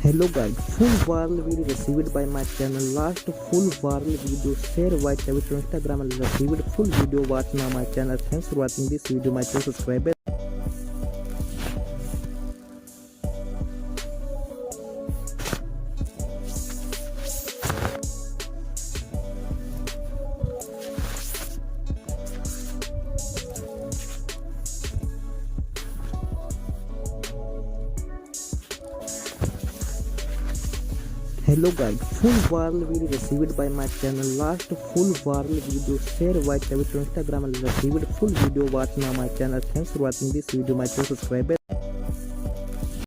Hello guys, full viral video received by my channel. Last full viral video share white to Instagram and received full video watch now my channel. Thanks for watching this video. My channel subscriber. Hello guys, full viral video received by my channel. Last full viral video share white to Instagram and received full video watch now my channel. Thanks for watching this video. My channel subscriber.